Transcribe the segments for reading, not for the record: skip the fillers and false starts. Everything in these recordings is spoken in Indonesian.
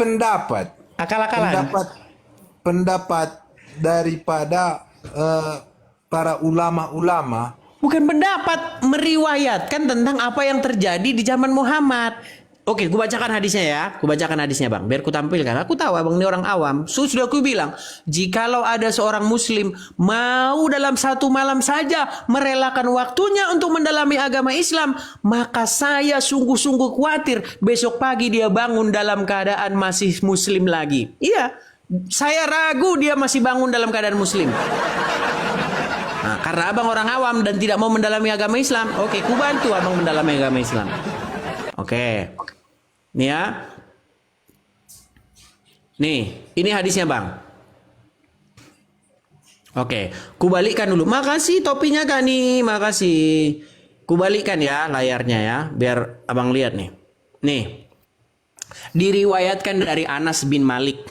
pendapat. Akal-akalan. Pendapat daripada para ulama-ulama. Bukan pendapat, meriwayatkan tentang apa yang terjadi di zaman Muhammad. Oke, gue bacakan hadisnya ya. Gue bacakan hadisnya bang, biar ku tampilkan. Aku tahu abang ini orang awam. Sudah aku bilang, jikalau ada seorang muslim mau dalam satu malam saja merelakan waktunya untuk mendalami agama Islam, maka saya sungguh-sungguh khawatir besok pagi dia bangun dalam keadaan masih muslim lagi. Iya, saya ragu dia masih bangun dalam keadaan muslim. Nah, karena abang orang awam dan tidak mau mendalami agama Islam, oke, ku bantu abang mendalami agama Islam. Oke. Nih ya. Nih, ini hadisnya bang. Oke, ku balikkan dulu. Makasih topinya kan nih, makasih. Ku balikkan ya layarnya ya, biar abang lihat nih. Nih, diriwayatkan dari Anas bin Malik.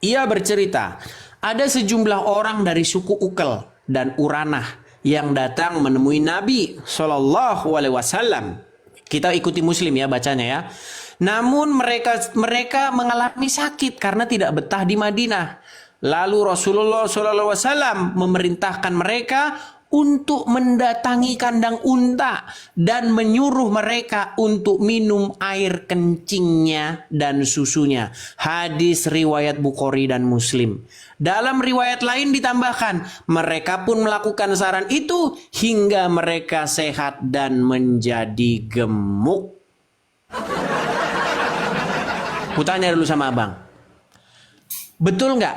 Ia bercerita, ada sejumlah orang dari suku Ukel dan Uranah yang datang menemui Nabi Shallallahu Alaihi Wasallam. Kita ikuti Muslim ya bacanya ya. Namun mereka mengalami sakit karena tidak betah di Madinah. Lalu Rasulullah Shallallahu Alaihi Wasallam memerintahkan mereka untuk mendatangi kandang unta dan menyuruh mereka untuk minum air kencingnya dan susunya. Hadis riwayat Bukhari dan Muslim. Dalam riwayat lain ditambahkan, mereka pun melakukan saran itu hingga mereka sehat dan menjadi gemuk. Kutanya dulu sama abang, betul nggak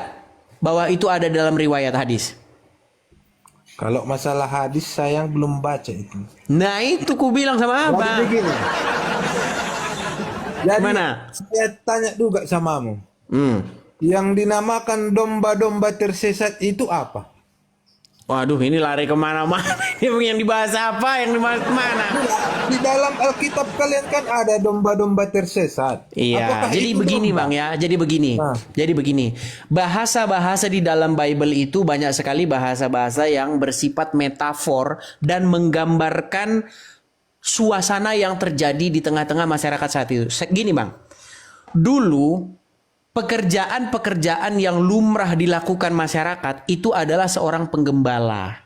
bahwa itu ada dalam riwayat hadis? Kalau masalah hadis saya belum baca itu. Nah itu ku bilang sama abang. Jadi Mana? saya tanya juga samamu. Yang dinamakan domba-domba tersesat itu apa? Waduh, ini lari kemana-mana. Yang dibahas apa? Yang dibahas kemana? Di dalam Alkitab kalian kan ada domba-domba tersesat. Iya, Apakah jadi itu begini domba? bang ya. Jadi begini. Nah. Jadi begini. Bahasa-bahasa di dalam Bible itu banyak sekali bahasa-bahasa yang bersifat metafor dan menggambarkan suasana yang terjadi di tengah-tengah masyarakat saat itu. Gini bang. Dulu pekerjaan-pekerjaan yang lumrah dilakukan masyarakat itu adalah seorang penggembala.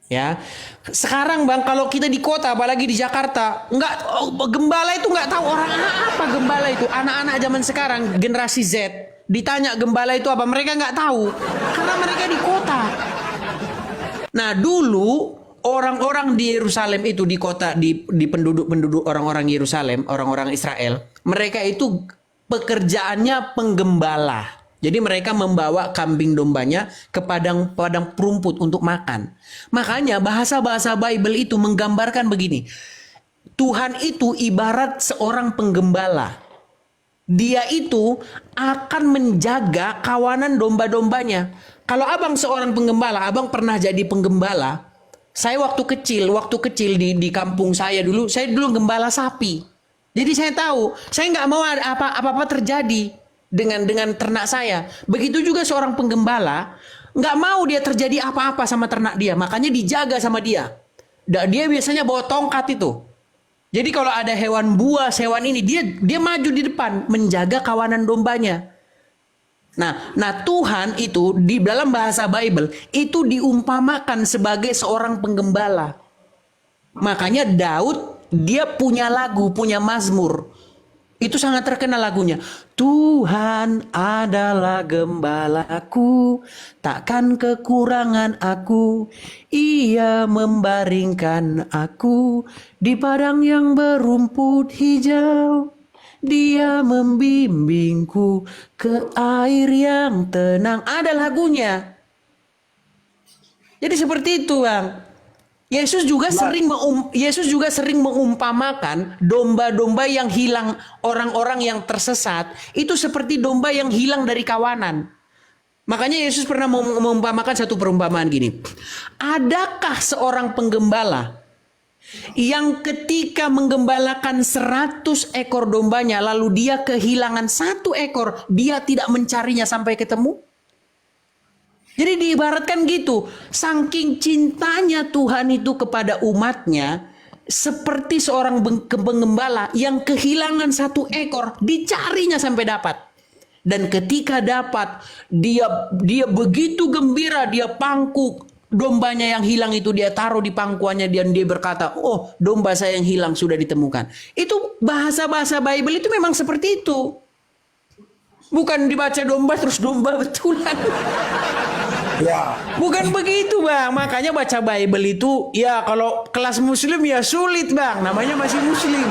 Ya, sekarang bang kalau kita di kota, apalagi di Jakarta, gembala itu nggak tahu orang apa gembala itu. Anak-anak zaman sekarang generasi Z ditanya gembala itu apa, mereka nggak tahu karena mereka di kota. Nah dulu orang-orang di Yerusalem itu di kota di penduduk-penduduk orang-orang Yerusalem, orang-orang Israel, mereka itu pekerjaannya penggembala. Jadi mereka membawa kambing dombanya ke padang rumput untuk makan. Makanya bahasa-bahasa Bible itu menggambarkan begini. Tuhan itu ibarat seorang penggembala. Dia itu akan menjaga kawanan domba-dombanya. Kalau abang seorang penggembala, abang pernah jadi penggembala. Saya waktu kecil di kampung saya saya dulu gembala sapi. Jadi saya tahu, saya nggak mau ada apa-apa terjadi dengan ternak saya. Begitu juga seorang penggembala, nggak mau dia terjadi apa-apa sama ternak dia, makanya dijaga sama dia. Dia biasanya bawa tongkat itu. Jadi kalau ada hewan buas, hewan ini, dia maju di depan menjaga kawanan dombanya. Nah Tuhan itu di dalam bahasa Bible itu diumpamakan sebagai seorang penggembala. Makanya Daud dia punya lagu, punya mazmur. Itu sangat terkenal lagunya. Tuhan adalah gembalaku, takkan kekurangan aku. Ia membaringkan aku di padang yang berumput hijau. Dia membimbingku ke air yang tenang. Ada lagunya. Jadi seperti itu bang. Yesus juga sering mengumpamakan domba-domba yang hilang, orang-orang yang tersesat itu seperti domba yang hilang dari kawanan. Makanya Yesus pernah mengumpamakan satu perumpamaan gini. Adakah seorang penggembala yang ketika menggembalakan 100 ekor dombanya lalu dia kehilangan 1 ekor, dia tidak mencarinya sampai ketemu? Jadi diibaratkan gitu, saking cintanya Tuhan itu kepada umatnya, seperti seorang pengembala yang kehilangan satu ekor, dicarinya sampai dapat. Dan ketika dapat, dia begitu gembira, dia pangku dombanya yang hilang itu, dia taruh di pangkuannya, dan dia berkata, oh, domba saya yang hilang sudah ditemukan. Itu bahasa-bahasa Bible itu memang seperti itu. Bukan dibaca domba terus domba betulan. Ya, Bukan begitu, Bang. Makanya baca Bible itu, ya kalau kelas muslim ya sulit, Bang. Namanya masih muslim.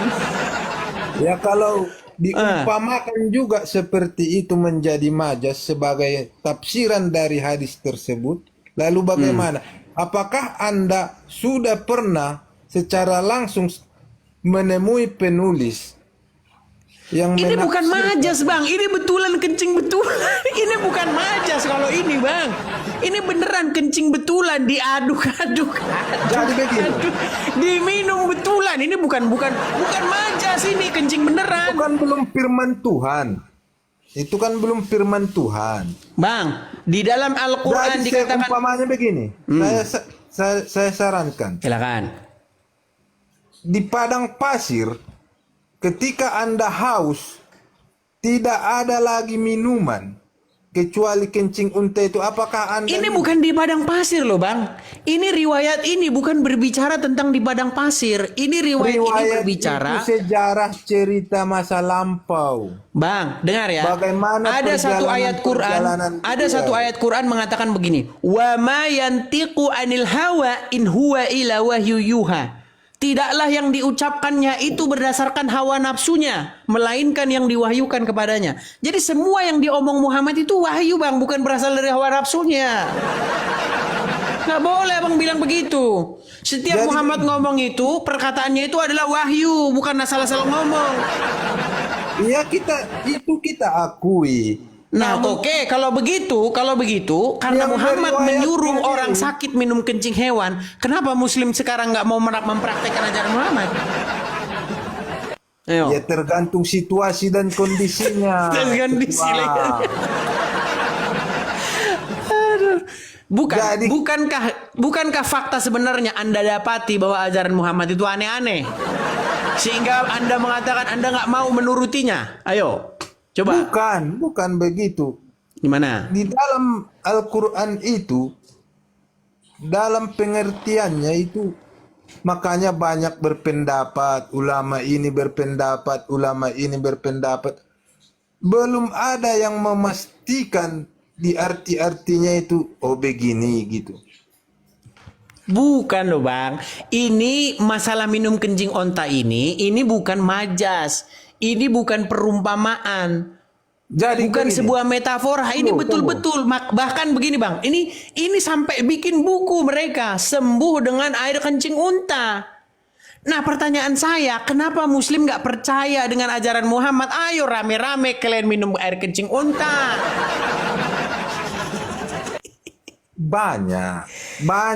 ya kalau diumpamakan juga seperti itu menjadi majas sebagai tafsiran dari hadis tersebut, lalu bagaimana? Apakah Anda sudah pernah secara langsung menemui penulis yang Ini bukan menafsirkan- majas, Bang. Ini betulan, kencing betulan. Ini bukan majas kalau ini, Bang. Ini beneran kencing betulan, diaduk-aduk. Jadi begini. Aduk, diminum betulan. Ini bukan majas, ini kencing beneran. Itu kan belum firman Tuhan. Itu kan belum firman Tuhan. Bang, di dalam Al-Quran Jadi dikatakan... umpamanya begini, saya sarankan Silakan. di padang pasir, ketika Anda haus, tidak ada lagi minuman kecuali kencing unta itu. Apakah Anda Ini bukan di padang pasir loh, Bang. Ini riwayat ini bukan berbicara tentang di padang pasir. Ini riwayat ini berbicara... itu sejarah cerita masa lampau. Bang, dengar ya. Bagaimana ada satu ayat Quran, perjalanan ada dia? satu ayat Quran mengatakan begini, "Wa ma yantiqu 'anil hawa in huwa illa wahyu yuha." Tidaklah yang diucapkannya itu berdasarkan hawa nafsunya, melainkan yang diwahyukan kepadanya. Jadi semua yang diomong Muhammad itu wahyu, Bang, bukan berasal dari hawa nafsunya. Nggak boleh Abang bilang begitu. Setiap Jadi- Muhammad ngomong itu, perkataannya itu adalah wahyu, bukan asal-asal ngomong. Iya, kita akui. Nah, oke, kalau begitu, karena Yang Muhammad dari menyuruh ayat orang ini. sakit minum kencing hewan, kenapa Muslim sekarang nggak mau mempraktekkan ajaran Muhammad? Ayo. Ya tergantung situasi dan kondisinya. Tergantung Ketua. silakan. Aduh. Jadi- Bukankah fakta sebenarnya Anda dapati bahwa ajaran Muhammad itu aneh-aneh? Sehingga Anda mengatakan Anda nggak mau menurutinya. Ayo, coba. Bukan begitu. Gimana? Di dalam Al-Quran itu, dalam pengertiannya itu, makanya banyak berpendapat, ulama ini berpendapat, ulama ini berpendapat. Belum ada yang memastikan di arti-artinya itu, oh begini gitu. Bukan loh, Bang. Ini masalah minum kencing onta ini bukan majas. Ini bukan perumpamaan. Jadi Bukan begini. sebuah metafora. Ini Tunggu, betul-betul. Bahkan begini, Bang. Ini sampai bikin buku mereka. Sembuh dengan air kencing unta. Nah, pertanyaan saya, kenapa Muslim nggak percaya dengan ajaran Muhammad? Ayo rame-rame kalian minum air kencing unta. Banyak.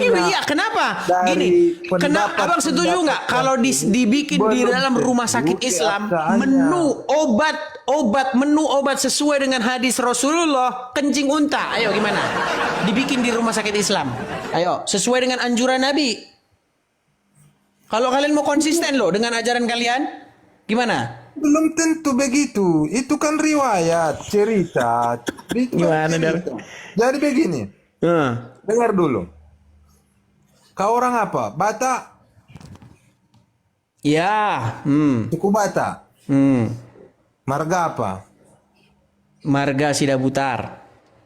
Iya, kenapa? Dari Gini, pendapat- Abang setuju nggak kalau dibikin di belum dalam rumah sakit tentu Islam keadaannya. menu obat sesuai dengan hadis Rasulullah, kencing unta. Ayo gimana? Dibikin di rumah sakit Islam. Ayo, sesuai dengan anjuran Nabi. Kalau kalian mau konsisten loh dengan ajaran kalian, gimana? Belum tentu begitu. Itu kan riwayat, cerita. Gimana, Dar? Jadi begini, dengar dulu. Kau orang apa? Batak? Ya, Suku Batak? Marga apa? Marga Sidabutar.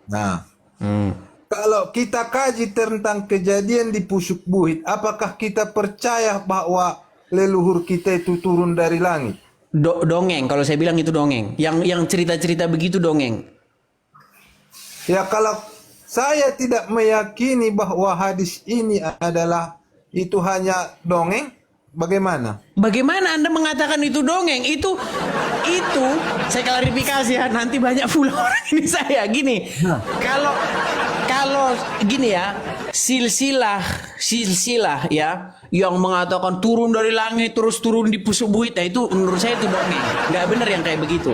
Nah, Hmm. kalau kita kaji tentang kejadian di Pusuk Buhit, apakah kita percaya bahwa leluhur kita itu turun dari langit? Dongeng, kalau saya bilang itu dongeng. Yang cerita-cerita begitu dongeng. Ya, kalau saya tidak meyakini bahwa hadis ini adalah itu hanya dongeng, bagaimana? Bagaimana Anda mengatakan itu dongeng? Itu saya klarifikasi ya, nanti banyak pula orang ini saya gini. Kalau gini ya, silsilah ya yang mengatakan turun dari langit terus turun di Pusuk Buhit, nah itu menurut saya itu dongeng. Nggak benar yang kayak begitu.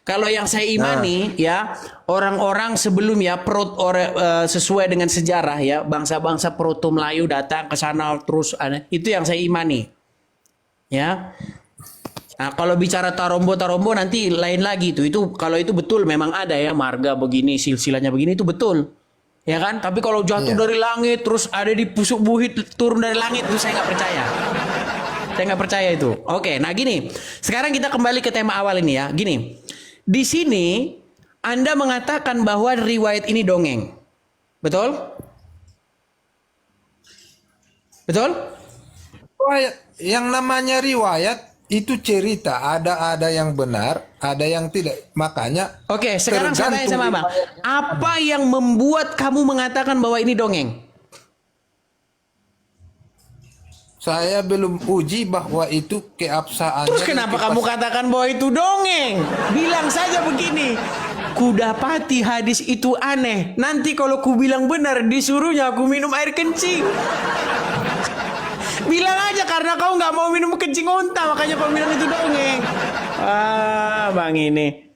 Kalau yang saya imani ya, orang-orang sebelumnya sesuai dengan sejarah ya, bangsa-bangsa proto Melayu datang ke sana terus itu yang saya imani. Ya. Nah, kalau bicara tarombo nanti lain lagi tuh. Itu kalau itu betul memang ada ya, marga begini, silsilahnya begini, itu betul. Ya kan? Tapi kalau jatuh dari langit terus ada di pusuk buhit turun dari langit, itu saya nggak percaya. Saya nggak percaya itu. Oke, nah gini. Sekarang kita kembali ke tema awal ini ya. Gini. Di sini Anda mengatakan bahwa riwayat ini dongeng. Betul? Betul? Riwayat, yang namanya riwayat itu cerita, ada yang benar, ada yang tidak. Makanya Oke, sekarang saya tanya sama Abang. Apa yang membuat kamu mengatakan bahwa ini dongeng? saya belum uji bahwa itu keabsahannya. Terus kenapa kamu katakan bahwa itu dongeng? Bilang saja begini. Kudapati hadis itu aneh. Nanti kalau ku bilang benar, disuruhnya aku minum air kencing. Bilang aja karena kau nggak mau minum kencing unta, makanya kau bilang itu dongeng. Ah, Bang ini.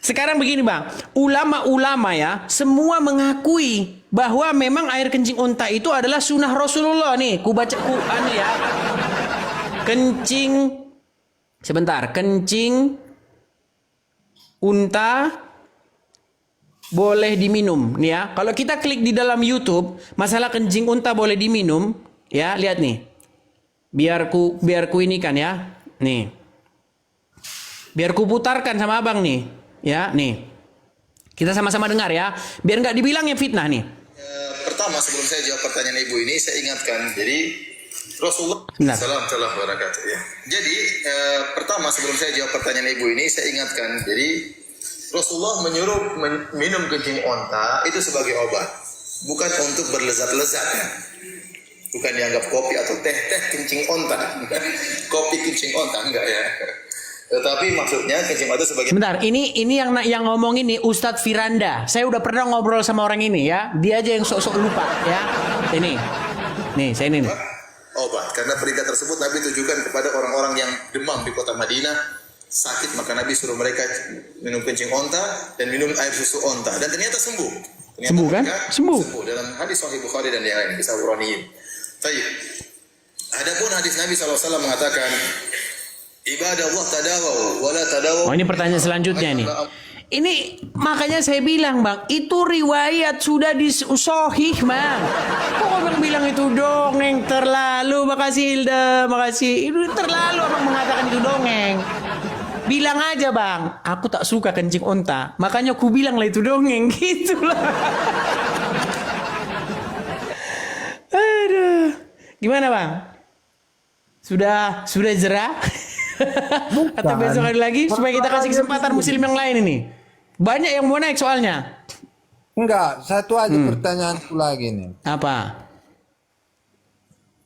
Sekarang begini Bang, ulama-ulama ya, semua mengakui bahwa memang air kencing unta itu adalah sunnah Rasulullah nih. Ku baca Quran ya. Kencing unta boleh diminum nih ya. Kalau kita klik di dalam YouTube, masalah kencing unta boleh diminum, ya, lihat nih. Biar ku ini kan ya. Nih. Biar ku putarkan sama Abang nih. Ya, nih. Kita sama-sama dengar ya. Biar nggak dibilangnya fitnah nih. Pertama sebelum saya jawab pertanyaan Ibu ini, saya ingatkan. Jadi Rasulullah Salam wabarakatuh ya. Jadi pertama sebelum saya jawab pertanyaan Ibu ini, saya ingatkan. Jadi Rasulullah menyuruh minum kencing onta itu sebagai obat, bukan untuk berlezat-lezat ya. Bukan dianggap kopi atau teh kencing onta. Kopi kencing onta enggak ya. Tetapi maksudnya kencing onta sebagai. Sebentar, ini yang ngomong ini Ustadz Firanda. Saya udah pernah ngobrol sama orang ini ya. Dia aja yang sok-sok lupa ya. Saya ini. Obat, karena perintah tersebut Nabi tujukan kepada orang-orang yang demam di kota Madinah, sakit, maka Nabi suruh mereka minum kencing onta dan minum air susu onta, dan ternyata sembuh. Sembuh kan? Sembuh dalam hadis Sahih Bukhari dan yang lain, kisah Uraniyin. Baik. Adapun hadis Nabi SAW mengatakan, ibadah Allah tadawau wala tadawau. Oh, ini pertanyaan selanjutnya nih. Ini makanya saya bilang Bang, itu riwayat sudah disohih Bang. Kok Abang bilang itu dongeng? Terlalu. Makasih Hilda, makasih. Itu terlalu Abang mengatakan itu dongeng. Bilang aja Bang, aku tak suka kencing onta, makanya aku bilang lah itu dongeng, gitu lah. Aduh, gimana Bang? Sudah jerah? Atau besok ada lagi supaya kita kasih kesempatan muslim yang lain ini. Banyak yang mau naik soalnya. Enggak, satu aja pertanyaanku lagi nih. Apa?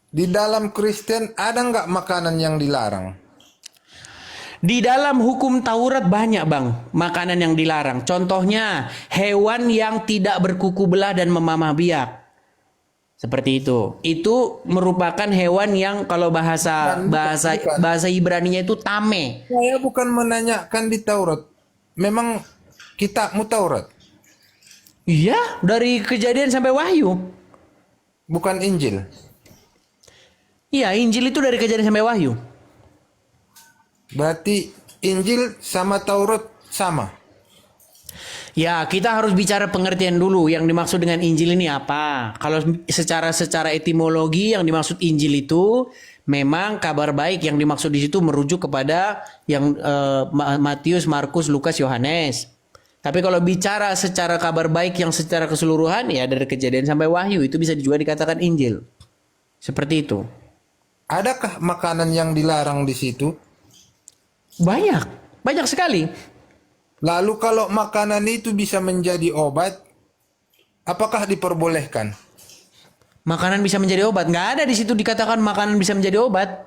Di dalam Kristen ada nggak makanan yang dilarang? Di dalam hukum Taurat banyak Bang makanan yang dilarang. Contohnya hewan yang tidak berkuku belah dan memamah biak. Seperti itu. Itu merupakan hewan yang kalau bahasa Ibraninya itu tame. Saya bukan menanyakan di Taurat. Memang kitabmu Taurat? Iya, dari Kejadian sampai Wahyu. Bukan Injil. Iya, Injil itu dari Kejadian sampai Wahyu. Berarti Injil sama Taurat sama. Ya, kita harus bicara pengertian dulu yang dimaksud dengan Injil ini apa. Kalau secara etimologi yang dimaksud Injil itu memang kabar baik, yang dimaksud di situ merujuk kepada yang Matius, Markus, Lukas, Yohanes. Tapi kalau bicara secara kabar baik yang secara keseluruhan ya dari Kejadian sampai Wahyu itu bisa juga dikatakan Injil. Seperti itu. Adakah makanan yang dilarang di situ? Banyak sekali. Lalu kalau makanan itu bisa menjadi obat, apakah diperbolehkan? Makanan bisa menjadi obat? Nggak ada di situ dikatakan makanan bisa menjadi obat.